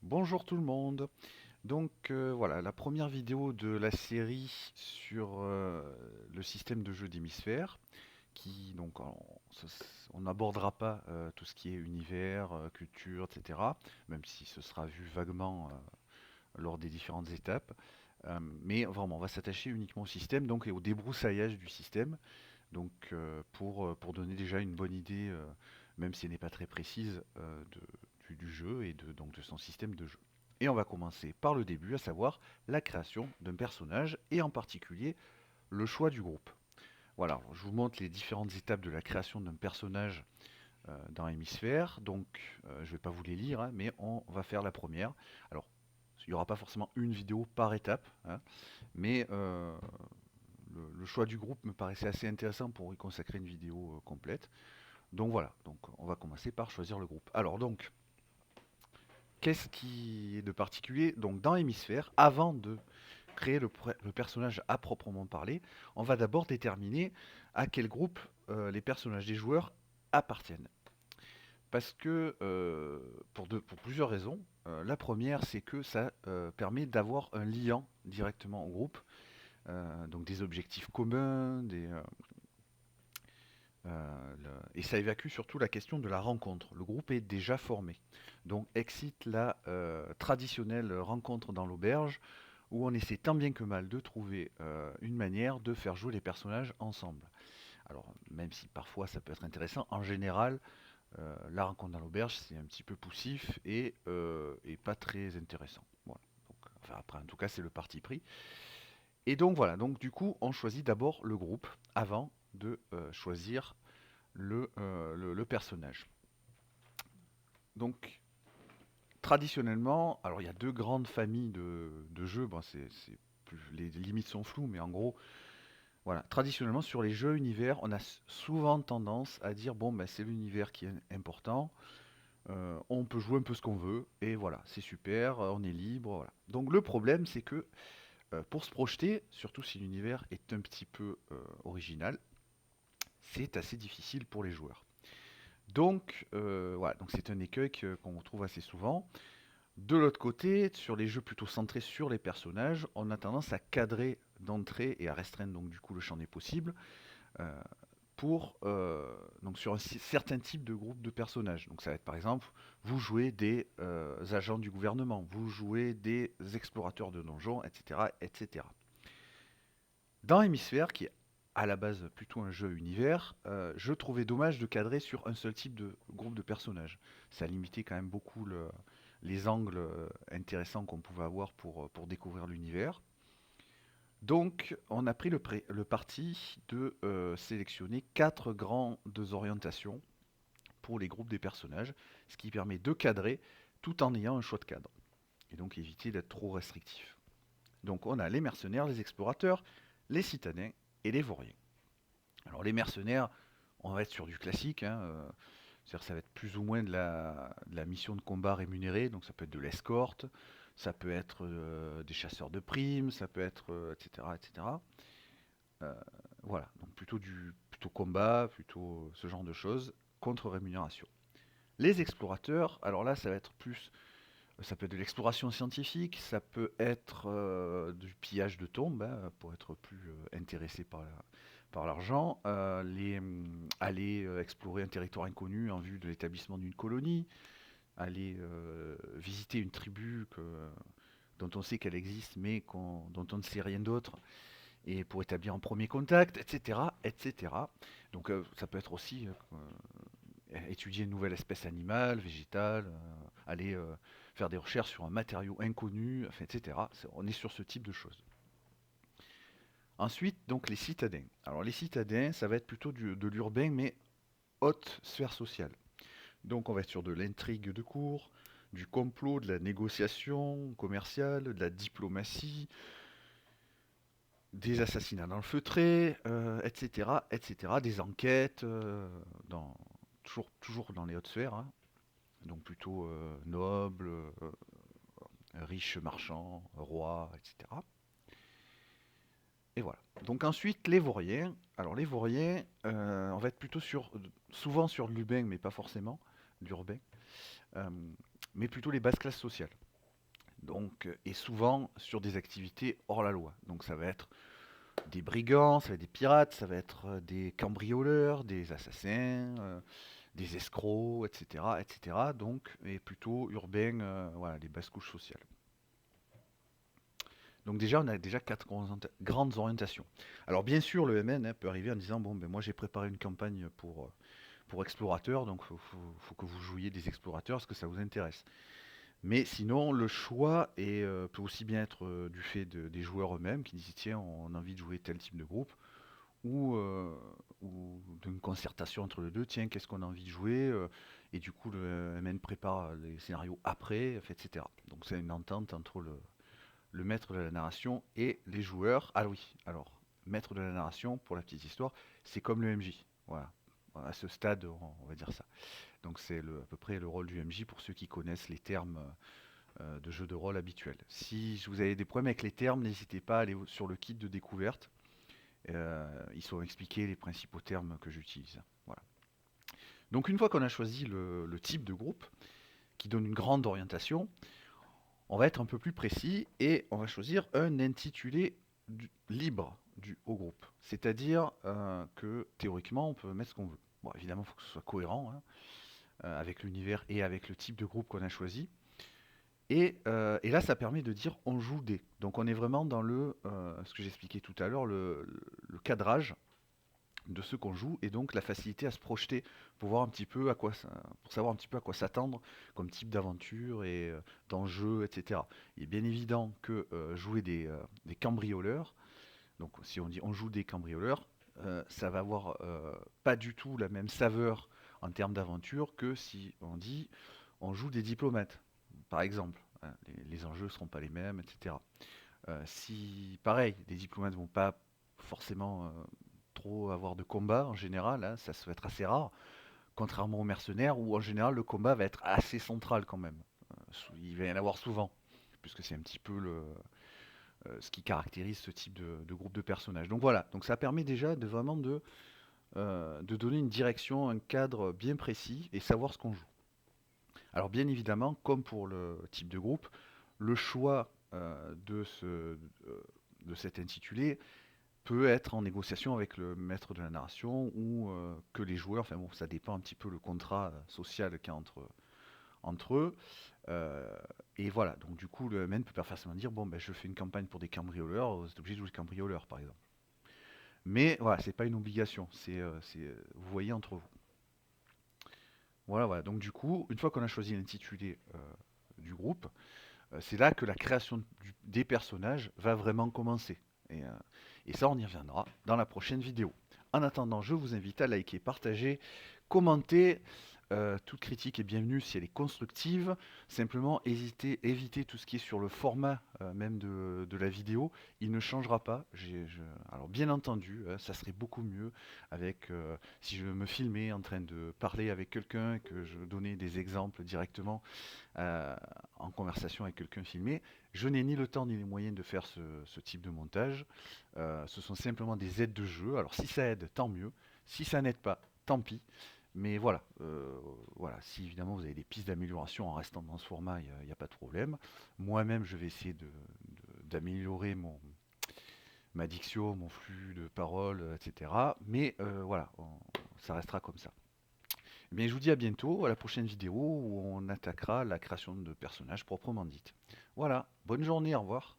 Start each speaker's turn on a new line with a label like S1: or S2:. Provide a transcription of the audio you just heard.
S1: Bonjour tout le monde. Voilà, la première vidéo de la série sur le système de jeu d'hémisphère, qui donc on n'abordera pas tout ce qui est univers, culture, etc. Même si ce sera vu vaguement lors des différentes étapes. Mais vraiment, on va s'attacher uniquement au système donc et au débroussaillage du système, pour donner déjà une bonne idée, même si elle n'est pas très précise, du jeu et de son système de jeu. Et on va commencer par le début, à savoir la création d'un personnage et en particulier le choix du groupe. Voilà, alors, je vous montre les différentes étapes de la création d'un personnage dans Hémisphère. Je ne vais pas vous les lire, hein, mais on va faire la première. Alors, il n'y aura pas forcément une vidéo par étape, hein, mais le choix du groupe me paraissait assez intéressant pour y consacrer une vidéo complète. Donc voilà, donc on va commencer par choisir le groupe. Alors donc, qu'est-ce qui est de particulier donc dans Hémisphère, avant de créer le personnage à proprement parler, on va d'abord déterminer à quel groupe les personnages des joueurs appartiennent. Parce que pour plusieurs raisons. La première, c'est que ça permet d'avoir un lien directement au groupe, donc des objectifs communs, et ça évacue surtout la question de la rencontre. Le groupe est déjà formé. Donc excite la traditionnelle rencontre dans l'auberge où on essaie tant bien que mal de trouver une manière de faire jouer les personnages ensemble. Alors même si parfois ça peut être intéressant, en général la rencontre dans l'auberge c'est un petit peu poussif et pas très intéressant. Voilà. Enfin après en tout cas c'est le parti pris. Et donc voilà, donc du coup on choisit d'abord le groupe avant de choisir le personnage. Donc, traditionnellement, alors il y a deux grandes familles de jeux. Bon, les limites sont floues, mais en gros, voilà. Traditionnellement, sur les jeux univers, on a souvent tendance à dire bon, ben, c'est l'univers qui est important. On peut jouer un peu ce qu'on veut, et voilà, c'est super, on est libre. Voilà. Donc, le problème, c'est que pour se projeter, surtout si l'univers est un petit peu original, c'est assez difficile pour les joueurs. Voilà, donc c'est un écueil qu'on retrouve assez souvent. De l'autre côté, sur les jeux plutôt centrés sur les personnages, on a tendance à cadrer d'entrée et à restreindre donc du coup le champ des possibles euh, pour donc sur certain type de groupe de personnages. Donc ça va être par exemple, vous jouez des agents du gouvernement, vous jouez des explorateurs de donjons, etc., etc. Dans Hémisphère, qui est à la base plutôt un jeu univers, je trouvais dommage de cadrer sur un seul type de groupe de personnages. Ça limitait quand même beaucoup les angles intéressants qu'on pouvait avoir pour découvrir l'univers. Donc, on a pris le parti de sélectionner quatre grandes orientations pour les groupes des personnages, ce qui permet de cadrer tout en ayant un choix de cadre, et donc éviter d'être trop restrictif. Donc, on a les mercenaires, les explorateurs, les citadins et les vauriens. Alors les mercenaires, on va être sur du classique, hein, c'est-à-dire que ça va être plus ou moins de la mission de combat rémunérée, donc ça peut être de l'escorte, ça peut être des chasseurs de primes, ça peut être etc. etc. Euh, voilà, donc plutôt combat, plutôt ce genre de choses, contre rémunération. Les explorateurs, alors là ça va être plus, ça peut être de l'exploration scientifique, ça peut être du pillage de tombes, hein, pour être plus intéressé par l'argent, aller explorer un territoire inconnu en vue de l'établissement d'une colonie, aller visiter une tribu dont on sait qu'elle existe mais dont on ne sait rien d'autre, et pour établir un premier contact, etc. etc. Donc ça peut être aussi étudier une nouvelle espèce animale, végétale, aller faire des recherches sur un matériau inconnu, enfin, etc. On est sur ce type de choses. Ensuite, donc les citadins. Alors les citadins, ça va être plutôt de l'urbain, mais haute sphère sociale. Donc on va être sur de l'intrigue de cour, du complot, de la négociation commerciale, de la diplomatie, des assassinats dans le feutré, etc., etc., des enquêtes, toujours dans les hautes sphères, hein, donc plutôt nobles, riches marchands, rois, etc. Et voilà. Donc ensuite, les vauriens. Alors les vauriens, on va être plutôt souvent sur de l'urbain, mais pas forcément, l'urbain, euh, mais plutôt les basses classes sociales. Donc, et souvent sur des activités hors la loi. Donc ça va être des brigands, ça va être des pirates, ça va être des cambrioleurs, des assassins, des escrocs, etc., etc. Donc, et plutôt urbain, voilà, les basses couches sociales. Donc déjà, on a déjà quatre grandes orientations. Alors bien sûr, le MN peut arriver en disant, bon, ben moi j'ai préparé une campagne pour explorateurs, donc faut que vous jouiez des explorateurs, parce que ça vous intéresse. Mais sinon, le choix peut aussi bien être du fait des joueurs eux-mêmes qui disent, tiens, on a envie de jouer tel type de groupe, ou d'une concertation entre les deux, tiens, qu'est-ce qu'on a envie de jouer, et du coup, le MN prépare les scénarios après, etc. Donc c'est une entente entre le maître de la narration et les joueurs. Ah oui, alors, maître de la narration, pour la petite histoire, c'est comme le MJ. Voilà. À ce stade, on va dire ça. Donc c'est à peu près le rôle du MJ pour ceux qui connaissent les termes de jeux de rôle habituels. Si vous avez des problèmes avec les termes, n'hésitez pas à aller sur le kit de découverte. Ils sont expliqués les principaux termes que j'utilise. Voilà. Donc une fois qu'on a choisi le type de groupe, qui donne une grande orientation, on va être un peu plus précis et on va choisir un intitulé libre au groupe. C'est-à-dire que théoriquement, on peut mettre ce qu'on veut. Bon, évidemment, il faut que ce soit cohérent hein, avec l'univers et avec le type de groupe qu'on a choisi. Et là, ça permet de dire on joue des. Donc on est vraiment dans ce que j'expliquais tout à l'heure, le cadrage de ce qu'on joue et donc la facilité à se projeter pour voir un petit peu pour savoir un petit peu à quoi s'attendre comme type d'aventure et d'enjeu, etc. Il est bien évident que jouer des cambrioleurs, donc si on dit on joue des cambrioleurs, ça va avoir pas du tout la même saveur en termes d'aventure que si on dit on joue des diplomates, par exemple. Hein, les enjeux ne seront pas les mêmes, etc. Si, pareil, les diplomates vont pas forcément trop avoir de combat en général, hein, ça se va être assez rare, contrairement aux mercenaires où en général le combat va être assez central quand même. Il va y en avoir souvent, puisque c'est un petit peu ce qui caractérise ce type de groupe de personnages. Donc voilà, donc ça permet déjà de vraiment de donner une direction, un cadre bien précis et savoir ce qu'on joue. Alors bien évidemment, comme pour le type de groupe, le choix de cet intitulé peut être en négociation avec le maître de la narration ou que les joueurs, enfin bon, ça dépend un petit peu le contrat social qu'il y a entre eux. Euh, et voilà, donc du coup, le MN peut pas forcément dire, bon, ben, je fais une campagne pour des cambrioleurs, vous êtes obligé de jouer des cambrioleurs, par exemple. Mais voilà, c'est pas une obligation, vous voyez entre vous. Voilà, voilà, donc du coup, une fois qu'on a choisi l'intitulé du groupe, c'est là que la création des personnages va vraiment commencer. Et, euh, et ça, on y reviendra dans la prochaine vidéo. En attendant, je vous invite à liker, partager, commenter. Toute critique est bienvenue si elle est constructive. Simplement, évitez tout ce qui est sur le format même de la vidéo. Il ne changera pas. Alors, bien entendu, ça serait beaucoup mieux avec si je me filmais en train de parler avec quelqu'un et que je donnais des exemples directement euh, en conversation avec quelqu'un filmé. Je n'ai ni le temps ni les moyens de faire ce type de montage. Ce sont simplement des aides de jeu. Alors si ça aide, tant mieux. Si ça n'aide pas, tant pis. Mais voilà, voilà, si évidemment vous avez des pistes d'amélioration en restant dans ce format, il n'y a pas de problème. Moi-même, je vais essayer d'améliorer ma diction, mon flux de paroles, etc. Mais voilà, ça restera comme ça. Eh bien, je vous dis à bientôt, à la prochaine vidéo où on attaquera la création de personnages proprement dite. Voilà, bonne journée, au revoir.